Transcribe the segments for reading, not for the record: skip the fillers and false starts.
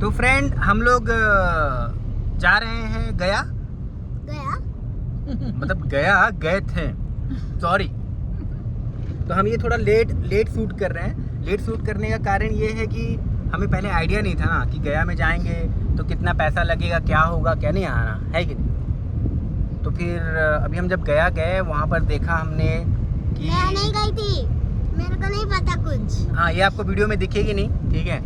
तो फ्रेंड हम लोग जा रहे हैं गया मतलब गए थे, सॉरी। तो हम ये थोड़ा लेट शूट कर रहे हैं। लेट शूट करने का कारण ये है कि हमें पहले आइडिया नहीं था ना कि गया में जाएंगे तो कितना पैसा लगेगा, क्या होगा क्या नहीं, आना है कि नहीं। तो फिर अभी हम जब गया गए वहाँ पर देखा हमने कि मैं नहीं गई थी, मेरे को नहीं पता कुछ। हाँ, ये आपको वीडियो में दिखेगी नहीं, ठीक है।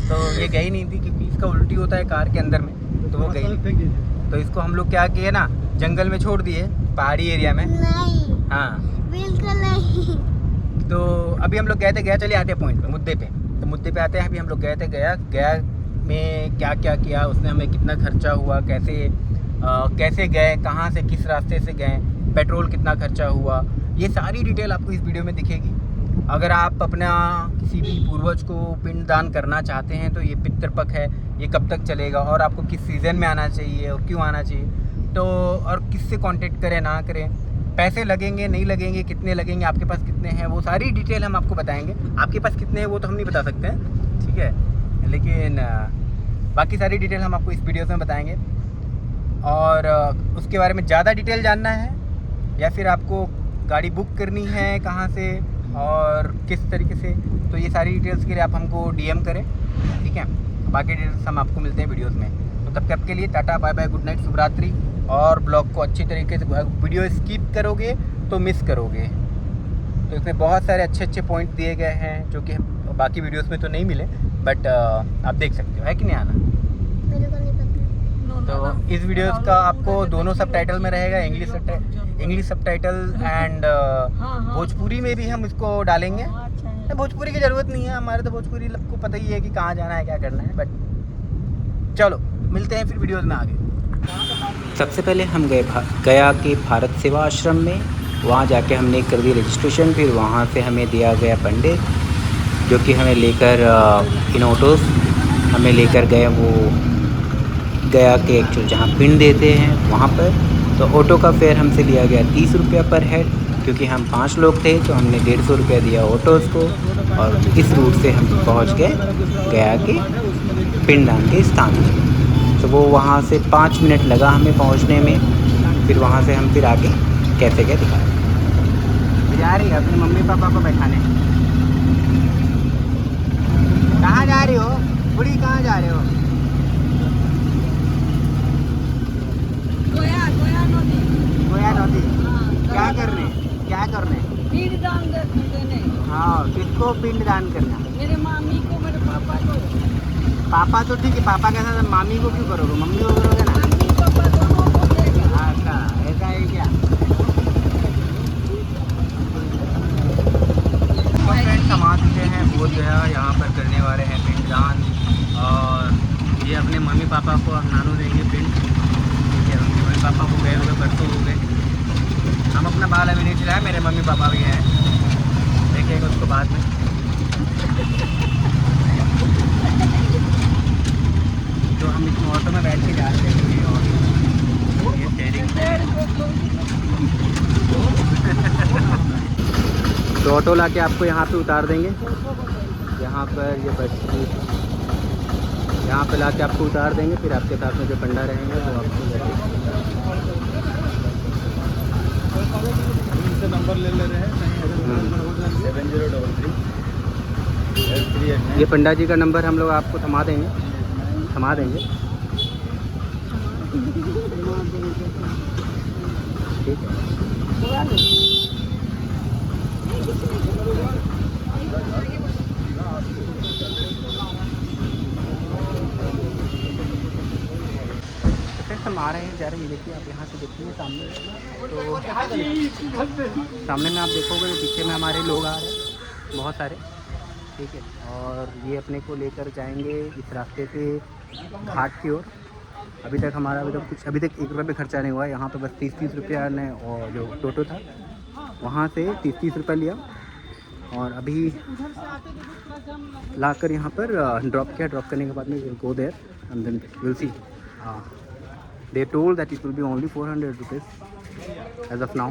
तो ये गई नहीं थी क्योंकि इसका उल्टी होता है कार के अंदर में, तो वो गई नहीं। तो इसको हम लोग क्या किए ना, जंगल में छोड़ दिए, पहाड़ी एरिया में। नहीं, हाँ, बिल्कुल नहीं। तो अभी हम लोग गए थे, गया चले आते हैं पॉइंट पे, मुद्दे पे। तो मुद्दे पे आते हैं। अभी हम लोग गए थे गया में क्या क्या किया, उसने हमें कितना खर्चा हुआ, कैसे गए, कहाँ से किस रास्ते से गए, पेट्रोल कितना खर्चा हुआ, ये सारी डिटेल आपको इस वीडियो में दिखेगी। अगर आप अपना किसी भी पूर्वज को पिंडदान करना चाहते हैं तो ये पितृपक्ष है, ये कब तक चलेगा और आपको किस सीज़न में आना चाहिए और क्यों आना चाहिए, तो और किससे कांटेक्ट करें ना करें, पैसे लगेंगे नहीं लगेंगे, कितने लगेंगे, आपके पास कितने हैं, वो सारी डिटेल हम आपको बताएंगे। आपके पास कितने हैं वो तो हम नहीं बता सकते हैं, ठीक है, लेकिन बाकी सारी डिटेल हम आपको इस वीडियो में बताएंगे। और उसके बारे में ज़्यादा डिटेल जानना है या फिर आपको गाड़ी बुक करनी है कहाँ से और किस तरीके से, तो ये सारी डिटेल्स के लिए आप हमको DM करें, ठीक है। बाकी डिटेल्स हम आपको मिलते हैं वीडियोस में। तो तब तक के लिए tata bye bye, good night, शुभ रात्रि। और ब्लॉग को अच्छी तरीके से, वीडियो स्किप करोगे तो मिस करोगे। तो इसमें बहुत सारे अच्छे पॉइंट दिए गए हैं जो कि बाकी वीडियोस में तो नहीं मिले, बट आप देख सकते हो, है कि नहीं आना। मेरे को नहीं पता। तो इस वीडियोस का आपको दोनों सबटाइटल में रहेगा, इंग्लिश सबटाइटल एंड भोजपुरी में भी हम इसको डालेंगे। भोजपुरी की ज़रूरत नहीं है, हमारे तो भोजपुरी को पता ही है कि कहाँ जाना है क्या करना है, बट चलो मिलते हैं फिर वीडियोस में आगे। सबसे पहले हम गया के भारत सेवा आश्रम में, वहाँ जाके हमने कर दी रजिस्ट्रेशन। फिर वहाँ से हमें दिया गया पंडित जो कि हमें लेकर इन ऑटोस हमें लेकर गए वो गया के एक्चुअल जहाँ पिंड देते हैं वहाँ पर। तो ऑटो का फेयर हमसे लिया गया 30 रुपया पर हेड, क्योंकि हम 5 लोग थे तो हमने 150 रुपया दिया ऑटोज़ को। और इस रूट से हम पहुँच गए गया के पिंडदान के स्थान पर। तो वो वहाँ से 5 मिनट लगा हमें पहुँचने में। फिर वहाँ से हम फिर आगे कैसे गए दिखाए। जा रही है अपनी मम्मी पापा को बैठाने। कहाँ जा रही हो बुढ़ी, कहाँ जा रहे हो? गोया नदी। क्या करने? पिंडदान देने। हाँ, किसको पिंडदान करना? मेरे मामी को, मेरे पापा को। पापा तो ठीक है, पापा के साथ मामी को क्यों करोगे, मम्मी को करोगे ना। मामी पापा दोनों को देगा। अच्छा, ऐसा है क्या? फ्रेंड समाज चुके हैं, बोध गया यहाँ पर करने वाले हैं पिंडदान। और ये अपने मम्मी पापा को अब नानू देंगे पिंड, ठीक है। मम्मी पापा को गए हुए परसों हो गए। हम अपना बाल अभी नहीं चलाए, मेरे मम्मी पापा भी हैं, देखेंगे उसको बाद में। तो हम इस ऑटो में बैठ के जा रहे हैं और ये शेयरिंग। तो ऑटो ला के आपको यहाँ पे उतार देंगे, यहाँ पर ये बस यहाँ पे ला के आपको उतार देंगे। फिर आपके साथ में जो पंडा रहेंगे वो आपको नंबर ले रहे हैं 7033। ये पंडा जी का नंबर हम लोग आपको थमा देंगे। ठीक है। हम आ रहे हैं, जा रहे हैं। ये देखिए, आप यहाँ से देखिए सामने, तो सामने में आप देखोगे तो पीछे में हमारे लोग आ रहे हैं बहुत सारे, ठीक है। और ये अपने को लेकर जाएंगे इस रास्ते से घाट की ओर। अभी तक 1 रुपये भी खर्चा नहीं हुआ है। यहाँ पे बस 30 रुपया ने, और जो टोटो था वहाँ से 30 रुपये लिया। और अभी लाकर यहाँ पर ड्रॉप किया। ड्रॉप करने के बाद में will go there and then will see. They told that it will be only 400 rupees as of now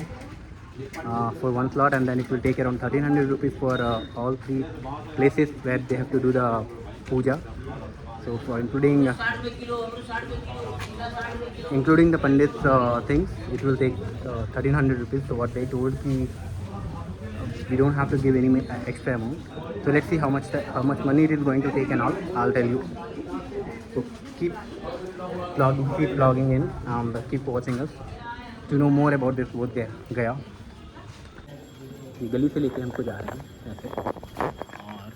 for one slot, and then it will take around 1300 rupees for all 3 places where they have to do the puja. So for including the pandit's things, it will take 1300 rupees. So what they told me, we don't have to give any extra amount. So let's see how much money it is going to take and all. I'll tell you. So keep logging in and keep watching us to know more about this boat गया. गली से लेके हमको जा रहे हैं ऐसे और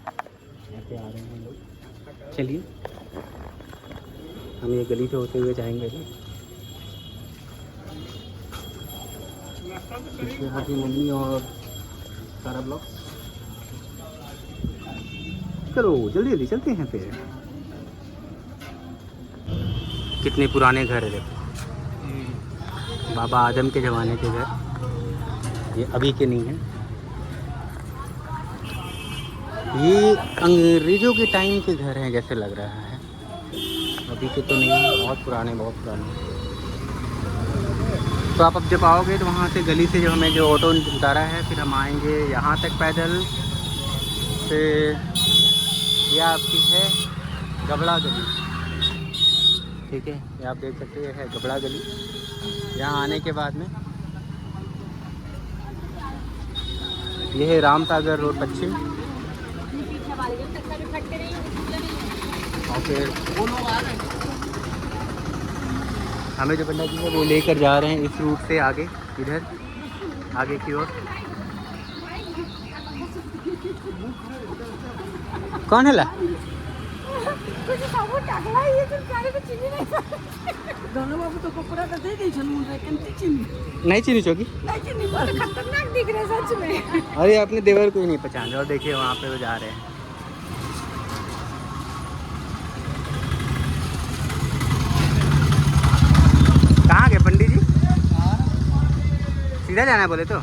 ऐसे आ रहे हैं लोग. चलिए हम ये गली से होते हुए जाएंगे. यहाँ की मम्मी और सारा ब्लॉग. चलो जल्दी जल्दी चलते हैं फिर. कितने पुराने घर है देखो. बाबा आदम के ज़माने के घर, ये अभी के नहीं हैं. ये अंग्रेज़ों के टाइम के घर हैं जैसे लग रहा है. अभी के तो नहीं, बहुत पुराने. तो आप अब जब आओगे तो वहाँ से गली से जो हमें जो ऑटो उतारा है, फिर हम आएंगे यहाँ तक पैदल. फिर ये आपकी है गबड़ा गली. ठीक है, ये आप देख सकते हैं, है गबड़ा गली. यहाँ आने के बाद में ये है राम सागर रोड पश्चिम. और फिर हमें जो पंडित जी है वो लेकर जा रहे हैं इस रूट से आगे, इधर आगे की ओर. कौन है ला? दोनों बाबू तो कपड़ा तो दे दी मुझे चिन्ह नहीं चीनी चौकी. खतरनाक दिख रहे सच में. अरे अपने देवर को ही नहीं पहचान रहे. और देखिए वहाँ पे वो जा रहे हैं. कहाँ गए पंडित जी? सीधा जाना है बोले तो.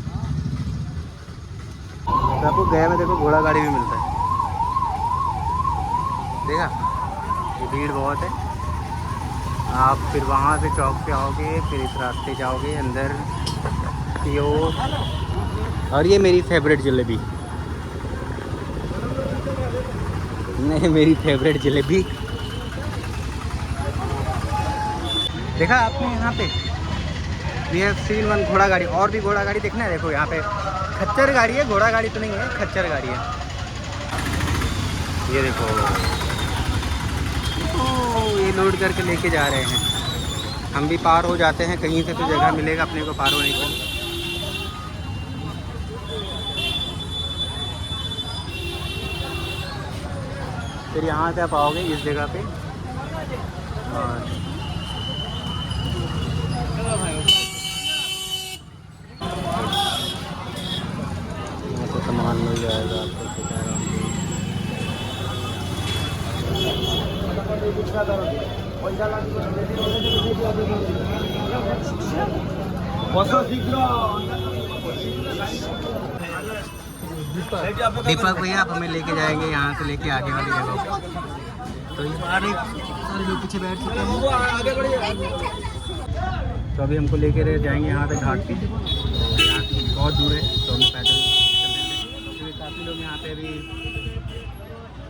आपको गया में देखो घोड़ा गाड़ी भी मिलता है. देखा, ये भीड़ बहुत है. आप फिर वहाँ से चौक पे आओगे, फिर इस रास्ते जाओगे अंदर की ओर. और ये मेरी फेवरेट जलेबी. नहीं, मेरी फेवरेट जलेबी. देखा आपने यहाँ पे वी हैव सीन वन घोड़ा गाड़ी. और भी घोड़ा गाड़ी देखना है. देखो यहाँ पे खच्चर गाड़ी है, घोड़ा गाड़ी तो नहीं है, खच्चर गाड़ी है. ये देखो, ये लोड करके लेके जा रहे हैं. हम भी पार हो जाते हैं. कहीं से तो जगह मिलेगा अपने को पार होने के लिए. फिर यहाँ से आप आओगे इस जगह पे और यहाँ से सामान मिल जाएगा आपको. दीपक भैया आप हमें लेके जाएंगे यहाँ से लेके आगे वाली जगह. तो ये सारे लोग पीछे बैठ चुके हैं. तो अभी हमको लेके जाएंगे यहाँ पे घाट पे. यहाँ से बहुत दूर है तो हम पैदल क्योंकि काफ़ी लोग यहाँ पे अभी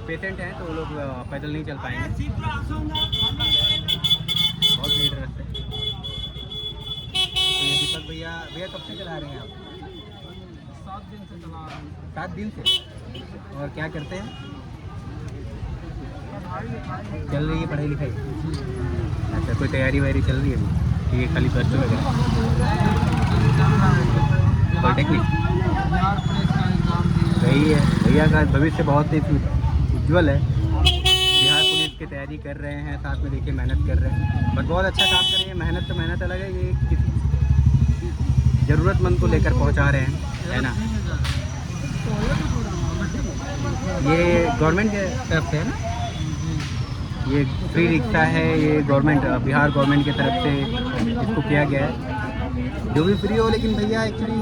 पेशेंट हैं तो वो लोग पैदल नहीं चल पाएंगे. बहुत भीड़ रास्ते. तो ये दीपक भैया कब से चला रहे हैं आप? 7 दिन से चला रहा हूँ. 7 दिन से. और क्या करते हैं? चल रही है पढ़ाई लिखाई? अच्छा, कोई तैयारी वैयारी चल रही है अभी? ये खाली प्लस 2 वगैरह? पॉलिटेक्निक सही है. भैया का भविष्य बहुत ही उज्ज्वल है. बिहार पुलिस की तैयारी कर रहे हैं, साथ में देखिए मेहनत कर रहे हैं. बट बहुत अच्छा काम कर रहे हैं. मेहनत तो मेहनत अलग है, ये किसी ज़रूरतमंद को लेकर पहुंचा रहे हैं, है ना. ये गवर्नमेंट के तरफ से है ना. ये फ्री रिक्शा है. ये गवर्नमेंट, बिहार गवर्नमेंट की तरफ से इसको किया गया है. जो भी फ्री हो, लेकिन भैया एक्चुअली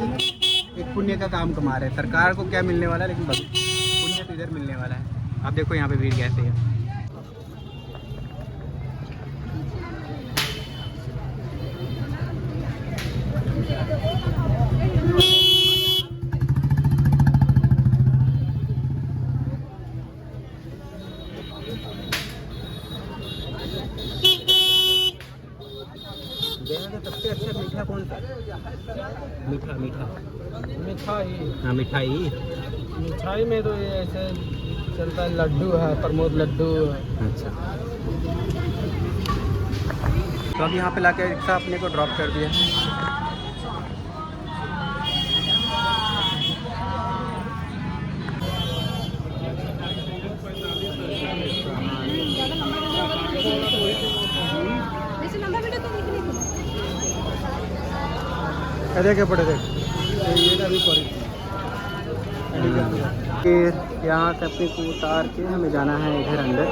एक पुण्य का काम कमा रहे हैं. सरकार को क्या मिलने वाला है, लेकिन पुण्य तो इधर मिलने वाला है. आप देखो यहाँ पे भीड़ कैसे है. सबसे अच्छा मीठा कौन सा? मीठा मीठा मिठाई हाँ मिठाई। मिठाई में तो ये ऐसे चलता है, लड्डू है, प्रमोद लड्डू। अच्छा, तो अब यहाँ पे लाके रिक्शा अपने को ड्रॉप कर दिया। अरे क्या पड़े थे ये ना भी पड़ी फिर यहाँ से अपने को उतार के हमें जाना है इधर अंदर।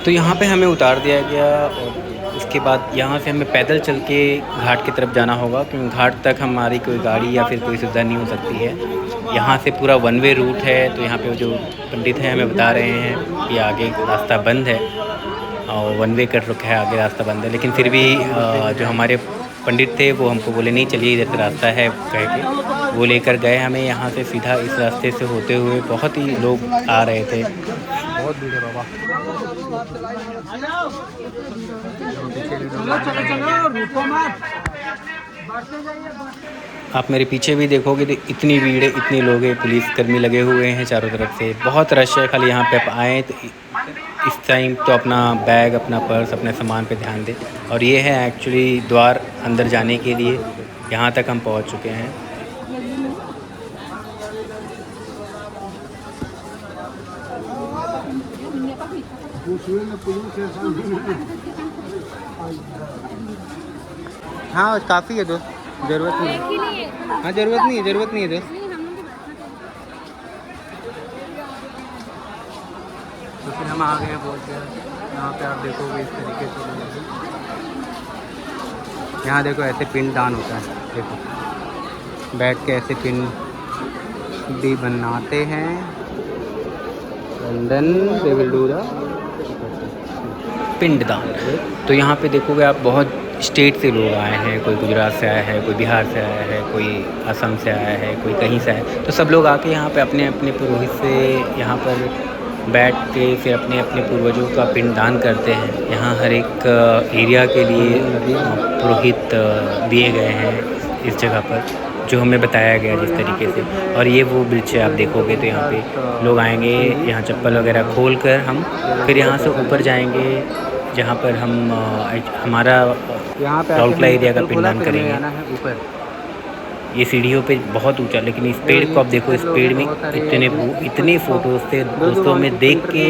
तो यहाँ पे हमें उतार दिया गया और उसके बाद यहाँ से हमें पैदल चल के घाट की तरफ जाना होगा, क्योंकि घाट तक हमारी कोई गाड़ी या फिर कोई सुविधा नहीं हो सकती है। यहाँ से पूरा वन वे रूट है। तो यहाँ पे जो पंडित हैं हमें बता रहे हैं कि आगे रास्ता बंद है और वन वे कर रखा है, आगे रास्ता बंद है। लेकिन फिर भी जो हमारे पंडित थे वो हमको बोले नहीं चलिए इधर से रास्ता है कह के वो लेकर गए हमें यहाँ से सीधा इस रास्ते से होते हुए। बहुत ही लोग आ रहे थे, बहुत भीड़ है बाबा। आप मेरे पीछे भी देखोगे तो इतनी भीड़ है, इतनी लोग हैं, पुलिस कर्मी लगे हुए हैं चारों तरफ से, बहुत रश है। खाली यहाँ पे आप आएँ तो इस टाइम तो अपना बैग, अपना पर्स, अपने सामान पे ध्यान दें। और ये है एक्चुअली द्वार अंदर जाने के लिए। यहाँ तक हम पहुँच चुके हैं। हाँ काफ़ी है दोस्त, ज़रूरत नहीं है। हाँ ज़रूरत नहीं है दोस्त। तो फिर हम आ गए, पहुँच गए। यहाँ पे आप देखोगे इस तरीके से यहाँ देखो ऐसे पिंड दान होता है। देखो बैठ के ऐसे पिंड भी बनाते हैं। And then they will do the पिंड दान। तो यहाँ पे देखोगे आप बहुत स्टेट से लोग आए हैं। कोई गुजरात से आया है, कोई बिहार से आया है, कोई असम से आया है, कोई कहीं से आया है। तो सब लोग आके यहाँ पे अपने अपने पुरोहित से यहाँ पर बैठ के फिर अपने अपने पूर्वजों का पिंडदान करते हैं। यहाँ हर एक एरिया के लिए पुरोहित दिए गए हैं इस जगह पर, जो हमें बताया गया जिस तरीके से। और ये वो ब्रिज है, आप देखोगे तो यहाँ पे लोग आएंगे, यहाँ चप्पल वगैरह खोल कर हम फिर यहाँ से ऊपर जाएंगे, जहाँ पर हम हमारा राउरकेला एरिया का पिंडदान करेंगे ऊपर। ये सीढ़ियों पे बहुत ऊंचा, लेकिन इस पेड़ को आप देखो, इस पेड़ में इतने फ़ोटोज़ थे दोस्तों में देख के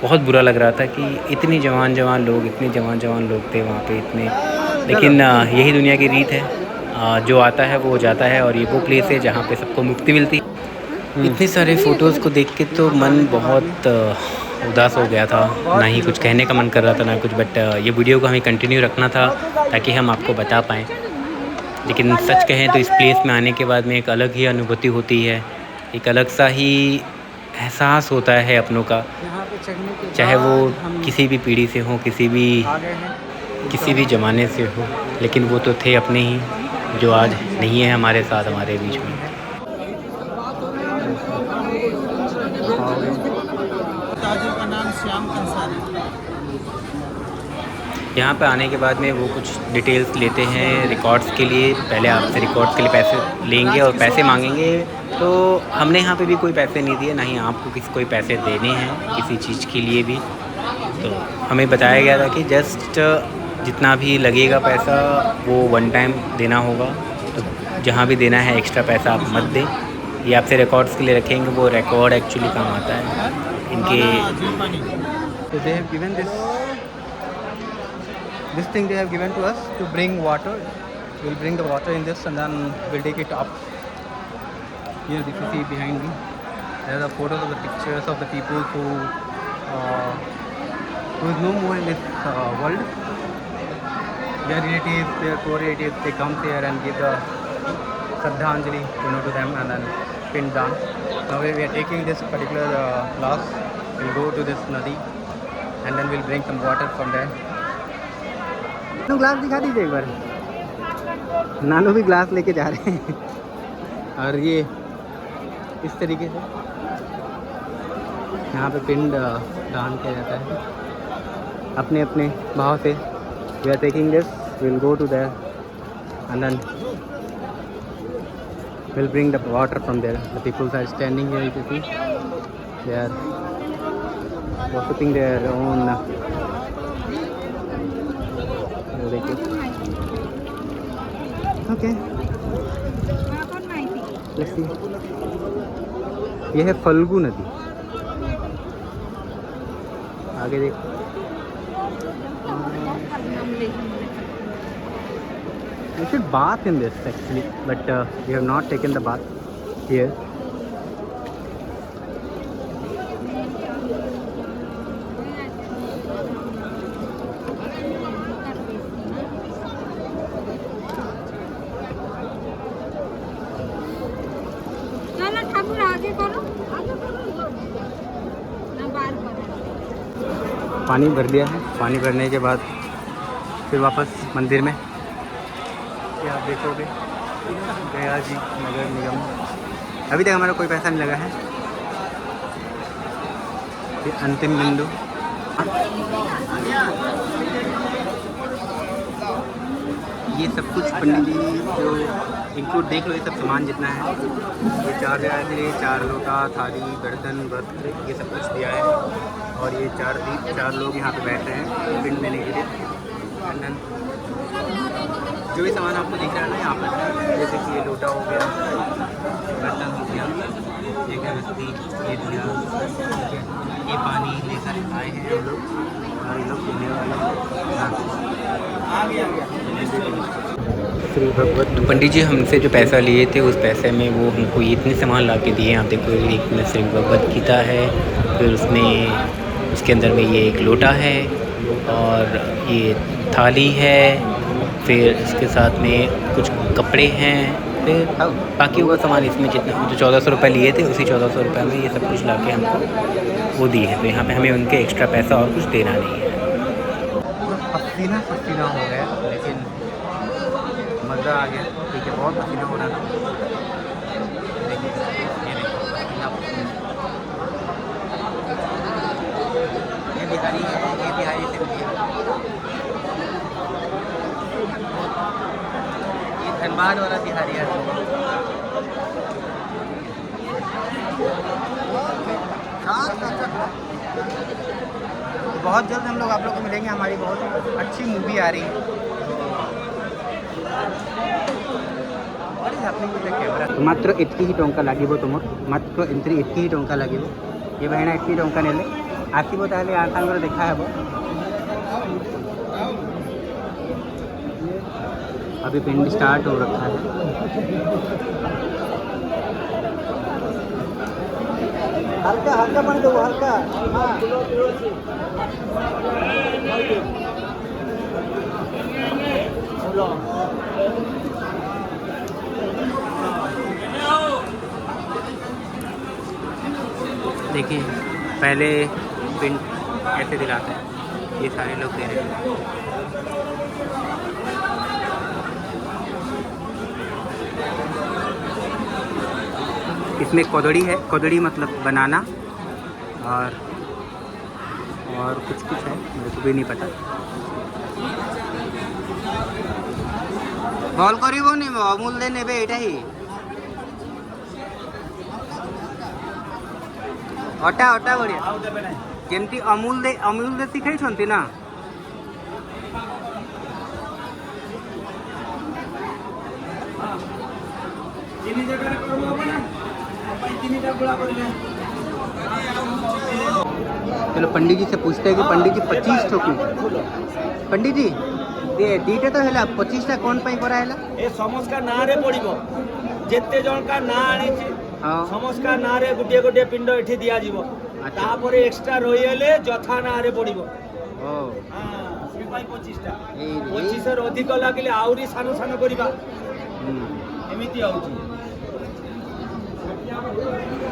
बहुत बुरा लग रहा था कि इतने जवान लोग थे वहाँ पे इतने। लेकिन यही दुनिया की रीत है, जो आता है वो जाता है। और ये वो प्लेस है जहाँ पे सबको मुक्ति मिलती है। इतने सारे फ़ोटोज़ को देख के तो मन बहुत उदास हो गया था, ना ही कुछ कहने का मन कर रहा था ना कुछ। बट ये वीडियो को हमें कंटिन्यू रखना था ताकि हम आपको बता पाएँ। लेकिन सच कहें तो इस प्लेस में आने के बाद में एक अलग ही अनुभूति होती है, एक अलग सा ही एहसास होता है अपनों का। चाहे वो किसी भी पीढ़ी से हो, किसी भी ज़माने से हो, लेकिन वो तो थे अपने ही, जो आज नहीं है हमारे साथ, हमारे बीच में। ताजर का नाम श्याम कंसारी। यहाँ पे आने के बाद में वो कुछ डिटेल्स लेते हैं रिकॉर्ड्स के लिए। पहले आपसे रिकॉर्ड्स के लिए पैसे लेंगे और पैसे मांगेंगे। तो हमने यहाँ पे भी कोई पैसे नहीं दिए, ना ही आपको कोई पैसे देने हैं किसी चीज़ के लिए भी। तो हमें बताया गया था कि जस्ट जितना भी लगेगा पैसा वो वन टाइम देना होगा। तो जहाँ भी देना है एक्स्ट्रा पैसा आप मत दें। ये आपसे रिकॉर्ड्स के लिए रखेंगे, वो रिकॉर्ड एक्चुअली काम आता है इनके। तो they have given this thing they have given to us to bring water. We'll bring the water in this and then we'll take it up. Here if you see behind me, there are the photos of the pictures of the people who is no more in this world. Their relatives, their poor relatives, they come here and give the Shraddhanjali to them and then Pindan. Now we are taking this particular glass. We'll go to this nadi and then we'll bring some water from there. Glass दिखा दीजिए एक बार। नानू भी glass लेके जा रहे हैं। और ये इस तरीके से यहाँ पे पिंड दान किया जाता है। अपने अपने भाव से We are taking this. We'll go to there, and then we'll bring the water from there. The people are standing here. You can see they are worshipping their own. Okay. Let's see. ये है फल्गु नदी. आगे देख. We should bath in this actually, but we have not taken the bath here. पानी भर दिया है. पानी भरने के बाद फिर वापस मंदिर में. क्या आप देखोगे गया जी नगर निगम. अभी तक हमारा कोई पैसा नहीं लगा है. ये अंतिम बिंदु. ये सब कुछ पंडित जी जो इंक्लूड देख लो. ये सब सामान जितना है ये 4 जगह थे. 4 लोटा, थाली, बर्तन, वस्त्र, ये सब कुछ दिया है. और ये 4 लोग यहाँ पे बैठ रहे हैं पिंड देने के लिए. जो भी सामान आपको दिख रहा है ना यहाँ पर, जैसे कि ये लोटा हो गया, बर्तन हो गया, ये अगरबत्ती, ये दिया, ठीक है. ये पानी लेकर आए हैं हम लोग और ये लोग पीने वाले. पंडित जी हमसे जो पैसा लिए थे उस पैसे में वो हमको इतने सामान ला के दिए. आप देखो एक में श्री भगवद गीता है, फिर उसमें उसके अंदर में ये एक लोटा है और ये थाली है, फिर इसके साथ में कुछ कपड़े हैं, फिर बाकी हुआ सामान इसमें जितना जो 1400 रुपये लिए थे उसी 1400 रुपये में ये सब कुछ ला के हमको वो दी है. तो यहाँ पे हमें उनके एक्स्ट्रा पैसा और कुछ देना नहीं है. पसीना हो गया लेकिन मज़ा आ गया. ठीक है, बहुत पसीना हो रहा था. ये बिहारी से मिली. ये धनबाद वाला बिहारी है. बहुत जल्द हम लोग आप लोग को मिलेंगे. हमारी बहुत अच्छी मूवी आ रही है. मात्र इतकी ही टंका लगे तुम. मात्र इतकी ही टंका लगे. ये भाईना इतकी टंका नेले आसब ताले आसांगर देखा हे. अभी पिंड स्टार्ट हो रखा है. हल्का हल्का बन दो हल्का. देखिए पहले पिंड ऐसे दिलाते हैं. ये सारे लोग दे रहे हैं. इसमें कोदड़ी है. कोदड़ी मतलब बनाना और कुछ है मेरे को भी नहीं पता. भल करनी अमूल दे ने यहाँ ही अटा अटा बढ़िया जमती अमूल दे शिखाई ना. चलो पंडित जी से पूछते हैं कि पंडित जी 25 ठोक पंडित जी दीटा तो है 25टा कौन पाई करा है. ए समस्का ना रे पड़िबो जेते जन का ना आनी छी समस्का ना रे गुटिया गुटिया पिंड एठी दिया जीवो. तापरे एक्स्ट्रा रहिएले जथा ना रे पड़िबो. हां से पाई 25टा 25 र अधिक लागिले आउरी सानो सानो करिबा. एमिति आउची.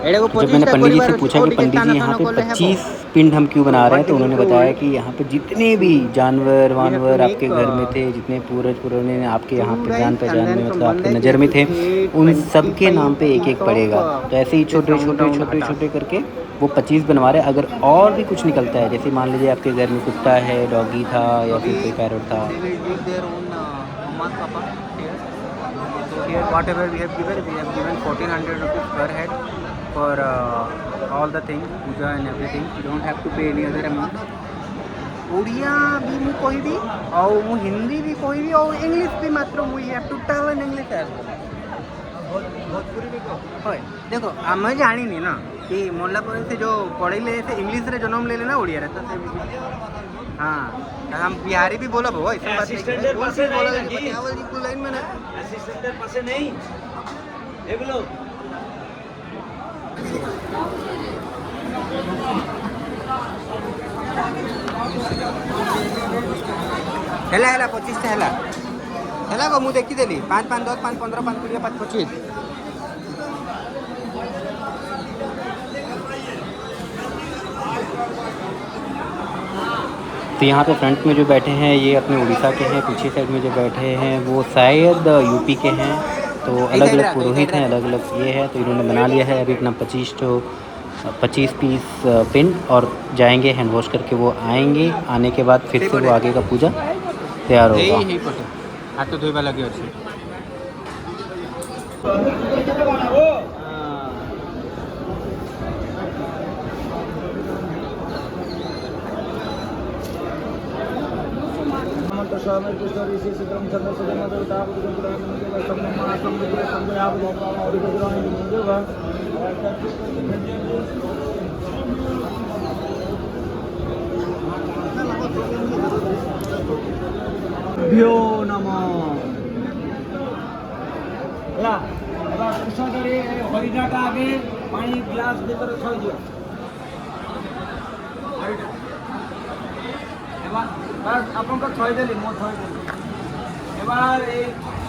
जब मैंने पंडित जी से पूछा कि पंडित जी यहाँ पे 25 पिंड हम क्यों बना रहे हैं, तो उन्होंने बताया कि यहाँ पे जितने भी जानवर वानवर आपके घर में थे, जितने पूर्वज पुराने आपके यहाँ पे जान पहचान में मतलब आपके नज़र में थे, उन सब के नाम पे एक एक पड़ेगा. तो ऐसे ही छोटे छोटे करके वो 25 बनवा रहे हैं। अगर और भी कुछ निकलता है, जैसे मान लीजिए आपके घर में कुत्ता है, डॉगी था या फिर कोई पैरट था, so here whatever we have given 1400 rupees per head for all the things, puja and everything. You don't have to pay any other amount. Odia भी मु कोई भी और मु हिंदी भी कोई भी और इंग्लिश भी मात्र मु have to tell in English as Bhojpuri भी होय देखो आम जानी ना कि मोला पर से जो पढ़ले से इंग्लिश रे जन्म ले लेना ओडिया रे तो से हां हम बिहारी भी बोलब हो ऐसा बात असिस्टेंट नहीं पासे बोला नहीं नहीं आवल जी को लाइन में ना असिस्टेंट पासे नहीं एगलो हेला हेला 25 से हेला हेला को मु देखि देली 5 5 10 5 15 5 20 5 25। तो यहाँ पे फ्रंट में जो बैठे हैं ये अपने उड़ीसा के हैं, पीछे साइड में जो बैठे हैं वो शायद यूपी के हैं। तो अलग अलग पुरोहित हैं, अलग अलग ये है। तो इन्होंने बना लिया है अभी अपना 25 पीस पिन और जाएंगे हैंड वॉश करके वो आएंगे। आने के बाद फिर से वो आगे का पूजा तैयार होगा। हाथ तो धोइबा लगे अच्छे स्वामी कृष्ण ऋषि सिद्धम चंद्र सुधम देवता भ्यो नमः ला एबा कृष्ण करे हरिटा का आगे पानी ग्लास भीतर थई दियो हरिटा एबा बस आपन को थई देली मो थई देली एबा ए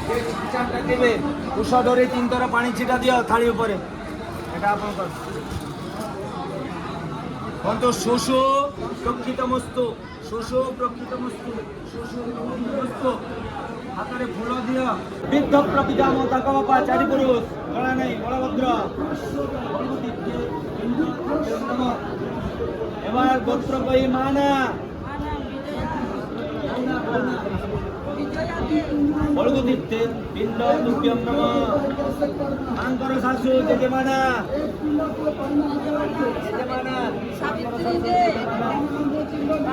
चिचान काटिबे कृष्ण डोरे 3 थर पानी छिटा दियो थाली ऊपर एटा आपन को कोनतो शोषो प्रक्षितमस्तु शोषो प्रक्षितमस्तु शोषो प्रक्षितमस्तु हातरे फूल दियो विद्ध प्रपितामह ताका बापा चारि पुरुष गणा नहीं बलभद्र एबार गोत्र कई माना बलगुदित्ते पिंड तुभ्यं नमः आंकर सासु जजमाना सावित्री दे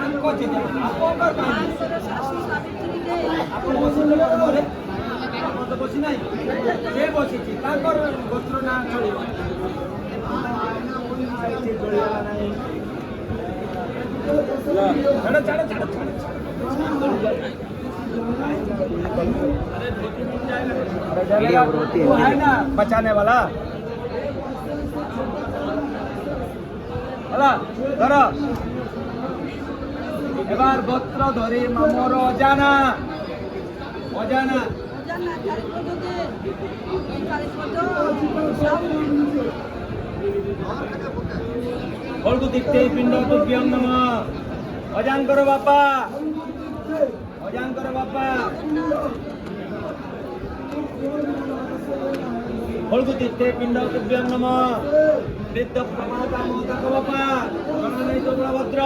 आंको जजमाना आंकर सासु सावित्री दे आपन बसिले मोरे आपन तो बसि नाही से बसिछि तांकर गोत्र ना चलिबो आइछि चलिबा नाही ला छाड़ वो है ना बचाने वाला धरो एबार गोत्र धरी मामर अजाना अजाना জানা কারিকর দে কারিকর সব बलगु दिखते पिंड तुभ्यं नमः अजांकर बापा बलगु दिखते पिंड तुभ्यं नमः वृद्ध प्रमाता मोदक बापा गणनै तो बलभद्र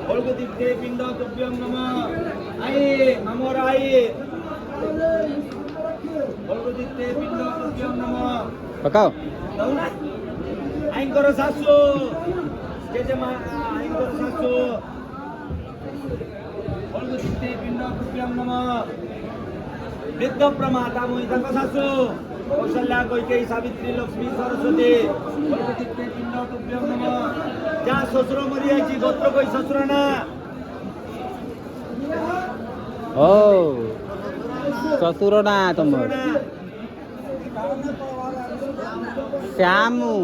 बलगु दिखते पिंड तुभ्यं नमः आई मामर आई बलगु दिखते पिंड तुभ्यं नमः पकाओ दौना आइंकर सासु जेजेमा आइंकर सासु बलगु दिखते पिंड तुभ्यं नमः वृद्ध प्रमाता मोदक सासु कौशल्या कैकेयी सावित्री लक्ष्मी सरस्वती बलगु दिखते पिंड तुभ्यं नमः जा ससुर मरी आइछि गोत्र कोई ससुर ना ओ ससुर ना तुमर श्यामू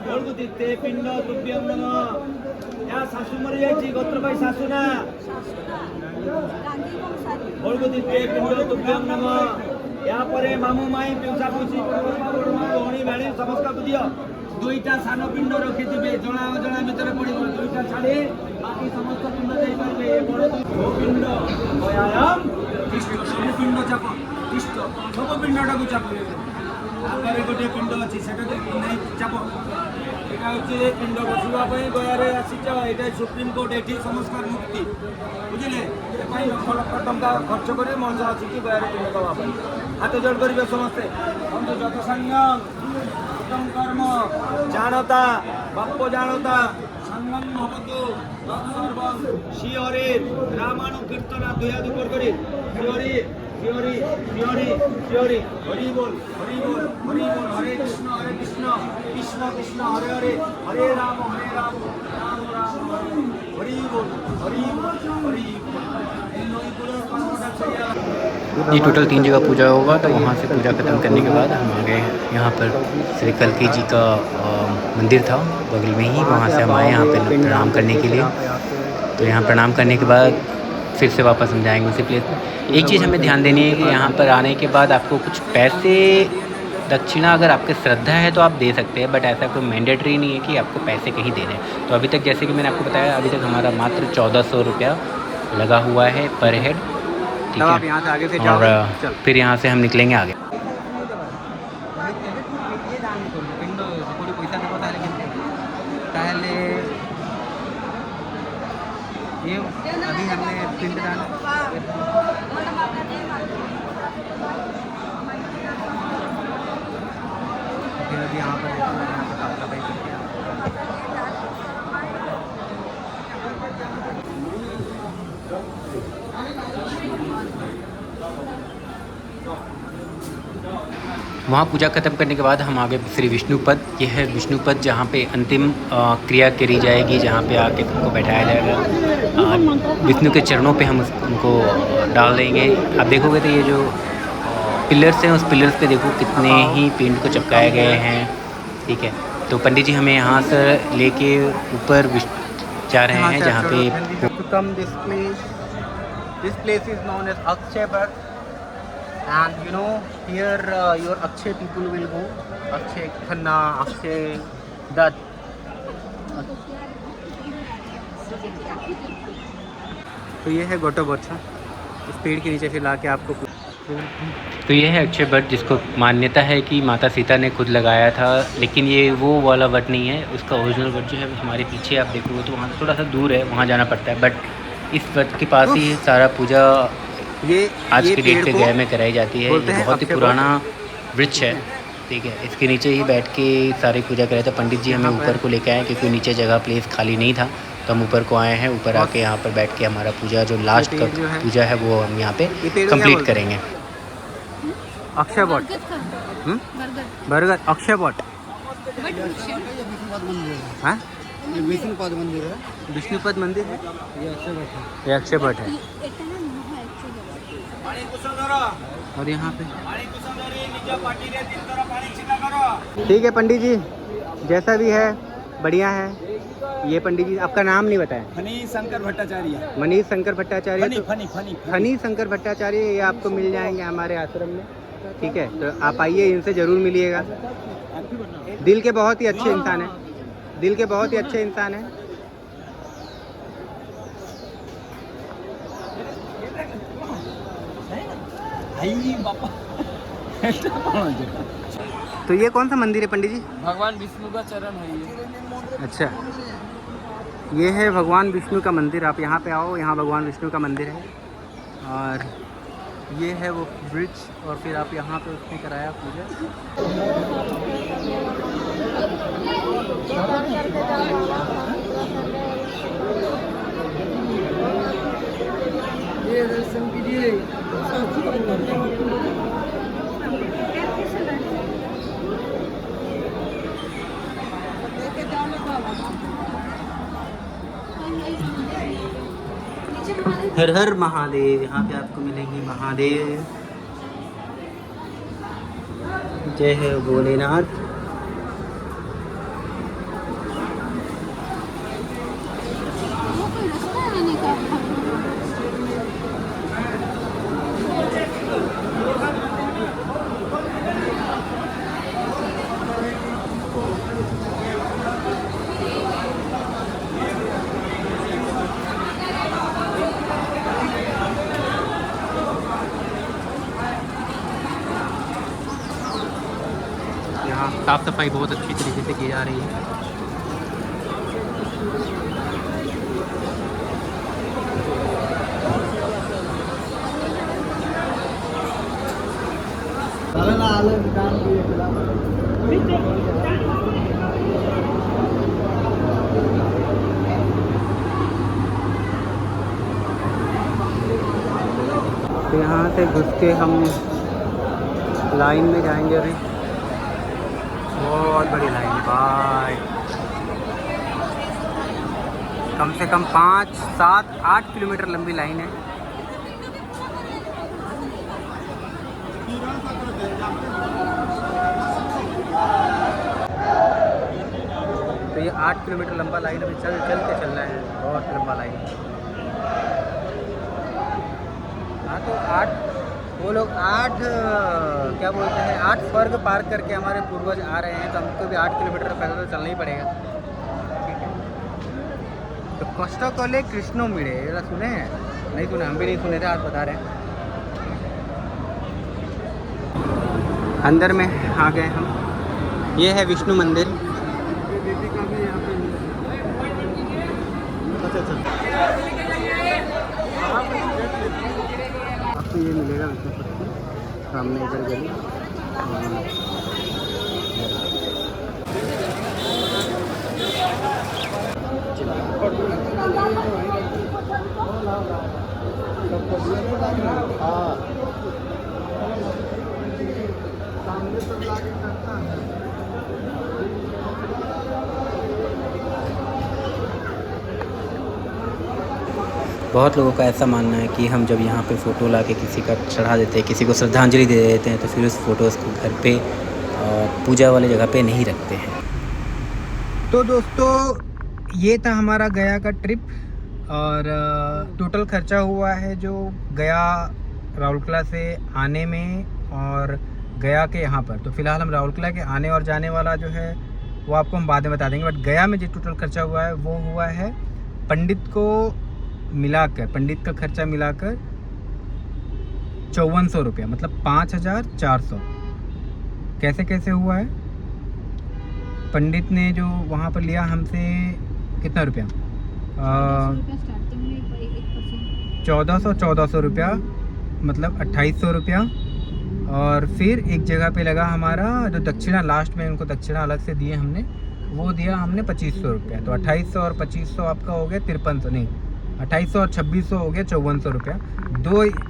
बलगु दिखते पिंड तुभ्यं नमः या सासु मरी आइछि गोत्र कोई सासु ना बलगु दिखते पिंड तुभ्यं नमः या परे मामू माई पिउसा पुसी भणी भाणी समस्त को दियो दुईटा सान पिंड रखिथिबे जणा अजणा भितर पडिबो दुईटा छाडी बाकी समस्त पिंड देई पाइबे ए बड़ दुई पिंड व्यायाम तिष्ठ सब पिंड चाप तिष्ठ सब पिंडटा को चाप आगे गोटे पिंड अच्छी से नहीं चाप এটা হচ্ছে পিণ্ড বসিবা পাই গয়ারে আসিছ এটা সুপ্রিম কোর্ট এটি সংস্কার মুক্তি বুঝিলে এপাই লক্ষ লক্ষ টঙ্কা খরচ করে মঞ্চ আসিছি গয়ারে পিণ্ড দেওয়া পাই হাত জোড় করিবে সমস্তে অন্ত যত সংযম উত্তম কর্ম জানতা বাপ্য জানতা সংগম ভবতু সর্বং শ্রী হরির রামানু কীর্তনা দুয়াদু করে শ্রী হরি श्री हरि श्री हरि श्री हरि हरि बोल हरि बोल हरि बोल हरे कृष्ण कृष्ण कृष्ण हरे हरे हरे राम राम राम हरि बोल हरि बोल हरि ये टोटल 3 जगह पूजा होगा। तो वहाँ से पूजा ख़त्म करने के बाद हम आ गए यहाँ पर श्री कल्की जी का मंदिर था बगल में ही, वहाँ से हम आए यहाँ पर प्रणाम करने के लिए। तो यहाँ प्रणाम करने के बाद फिर से वापस हम जाएंगे उसी प्लेस में। एक चीज़ हमें ध्यान देनी है कि यहाँ पर आने के बाद आपको कुछ पैसे दक्षिणा अगर आपकी श्रद्धा है तो आप दे सकते हैं, बट ऐसा कोई मैंडेटरी नहीं है कि आपको पैसे कहीं देने। तो अभी तक जैसे कि मैंने आपको बताया, अभी तक हमारा मात्र 1400 रुपया लगा हुआ है पर हेड, ठीक है। यहाँ से आगे से और फिर यहाँ से हम निकलेंगे आगे। ये अभी हमने पिंड डाला फिर अभी यहाँ पर साफ सफाई करके वहाँ पूजा खत्म करने के बाद हम आगे श्री विष्णुपद, यह है विष्णुपद जहाँ पे अंतिम क्रिया करी जाएगी, जहाँ पे आके उनको बैठाया जाएगा। विष्णु के चरणों पे हम उनको डाल देंगे। आप देखोगे तो ये जो पिलर्स हैं उस पिलर्स पे देखो कितने ही पिंड को चिपकाए गए हैं, ठीक है। तो पंडित जी हमें यहाँ से लेके ऊपर जा रहे हैं जहाँ पे This place is known as Akshay Vat, and you know here your Akshay people will go, Akshay Khanna, Akshay Dutt. तो ये है गोटो बच्चा, इस पेड़ के नीचे से ला के आपको। तो ये है अक्षय वट, जिसको मान्यता है कि माता सीता ने खुद लगाया था, लेकिन ये वो वाला वट नहीं है। उसका ओरिजिनल वट जो है हमारे पीछे आप देखोगे तो वहाँ से थोड़ा सा दूर है, वहाँ जाना पड़ता है। बट इस वट के पास ही सारा पूजा ये आज के डेट पे पेड़ गया में कराई जाती है। ये बहुत ही पुराना वृक्ष है, ठीक है। इसके नीचे ही बैठ के सारी पूजा कराए। तो पंडित जी हमें ऊपर को लेके आए क्योंकि नीचे जगह प्लेस खाली नहीं था, तो हम ऊपर को आए हैं। ऊपर आके यहाँ पर बैठ के हमारा पूजा जो लास्ट का पूजा है वो हम यहाँ पे कंप्लीट करेंगे। अक्षय वट, बरगद अक्षय वट, हाँ विष्णुपद मंदिर है, विष्णुपद मंदिर है, ये अक्षय वट है। और यहाँ पे ठीक है पंडित जी, जैसा भी है बढ़िया है। ये पंडित जी आपका नाम नहीं बताया? Manish Shankar Bhattacharya. Manish Shankar Bhattacharya. Funny funny funny funny Shankar Bhattacharya, ये आपको मिल जाएंगे हमारे आश्रम में, ठीक है। तो आप आइए, इनसे ज़रूर मिलिएगा। दिल के बहुत ही अच्छे इंसान हैं, दिल के बहुत ही अच्छे इंसान हैं। तो ये कौन सा मंदिर है पंडित जी? भगवान विष्णु का चरण है ये। अच्छा, ये है भगवान विष्णु का मंदिर। आप यहाँ पे आओ, यहाँ भगवान विष्णु का मंदिर है। और ये है वो ब्रिज, और फिर आप यहाँ पे उसने कराया पूजा। ये दर्शन कीजिए। हर हर महादेव। यहाँ पे आपको मिलेंगे महादेव। जय है भोलेनाथ। साफ़ सफाई बहुत अच्छी तरीके से की जा रही है। तो यहाँ से घुस के हम लाइन में जाएंगे अभी। बहुत बड़ी लाइन है भाई, कम से कम 5, 7, 8 किलोमीटर लंबी लाइन है। तो ये 8 किलोमीटर लंबा लाइन अभी चल के चलना है, बहुत लंबा लाइन है। हाँ तो 8 वो लोग 8 क्या बोलते हैं 8 स्वर्ग पार करके हमारे पूर्वज आ रहे हैं, तो हमको भी 8 किलोमीटर पैदल तो चलना ही पड़ेगा। ठीक है, तो कष्ट कले कृष्णो मिले, ये सुने हैं? नहीं सुने, हम भी नहीं सुने थे, आज बता रहे हैं। अंदर में आ गए हम। ये है विष्णु मंदिर। आपको ये मिलेगा विष्णु पत्ती सामने इधर गली। बहुत लोगों का ऐसा मानना है कि हम जब यहाँ पे फ़ोटो ला के किसी का चढ़ा देते हैं, किसी को श्रद्धांजलि दे देते हैं, तो फिर उस फ़ोटोज़ को घर पे पूजा वाली जगह पे नहीं रखते हैं। तो दोस्तों ये था हमारा गया का ट्रिप, और टोटल खर्चा हुआ है जो गया राउरकेला से आने में और गया के यहाँ पर। तो फ़िलहाल हम राउरकेला के आने और जाने वाला जो है वो आपको हम बाद में बता देंगे, बट गया में जो टोटल खर्चा हुआ है वो हुआ है पंडित को मिलाकर, पंडित का खर्चा मिलाकर 5400 रुपया, मतलब 5400। कैसे कैसे हुआ है? पंडित ने जो वहाँ पर लिया हमसे कितना रुपया, 1400 रुपया, मतलब 2800 रुपया। और फिर एक जगह पे लगा हमारा जो दक्षिणा, लास्ट में उनको दक्षिणा अलग से दिए हमने, वो दिया हमने 2500 रुपया। तो 2800 और 2500 आपका हो गया 5300, नहीं 2800 और 2600 हो गया 5400 रुपया।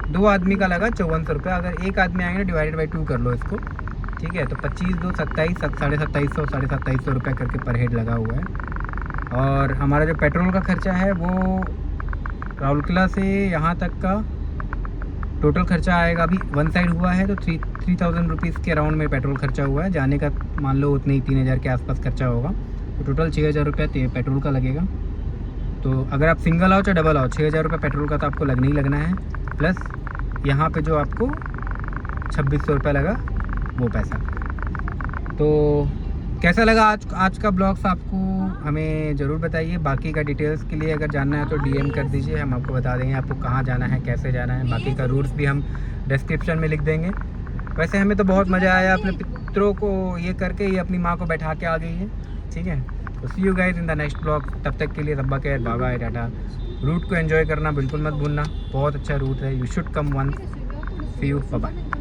दो आदमी का लगा 5400 रुपया। अगर एक आदमी आएंगे डिवाइडेड बाई 2 कर लो इसको, ठीक है। तो 25, 2, 27, 2750 रुपया करके पर हेड लगा हुआ है। और हमारा जो पेट्रोल का खर्चा है वो राउरकेला से यहाँ तक का टोटल खर्चा आएगा, अभी वन साइड हुआ है तो 3000 रुपीज़ के अराउंड में पेट्रोल खर्चा हुआ है। जाने का मान लो उतने ही 3000 के आसपास खर्चा होगा, तो टोटल 6000 रुपया पेट्रोल का लगेगा। तो अगर आप सिंगल आओ चाहे डबल आओ, 6000 रुपये पेट्रोल का तो आपको लगना ही लगना है, प्लस यहाँ पे जो आपको 2600 रुपये लगा वो पैसा। तो कैसा लगा आज का ब्लॉग्स आपको हमें ज़रूर बताइए। बाकी का डिटेल्स के लिए अगर जानना है तो DM कर दीजिए, हम आपको बता देंगे आपको कहाँ जाना है, कैसे जाना है। बाकी का रूट्स भी हम डिस्क्रिप्शन में लिख देंगे। वैसे हमें तो बहुत मज़ा आया अपने पितरों को ये करके, ये अपनी माँ को बैठा के आ गई है, ठीक है। तो see you guys in the next blog. तब तक के लिए रब्बा care, bye bye, tata. Route को एंजॉय करना बिल्कुल मत भूलना, बहुत अच्छा रूट है, you should come once. See you, bye bye.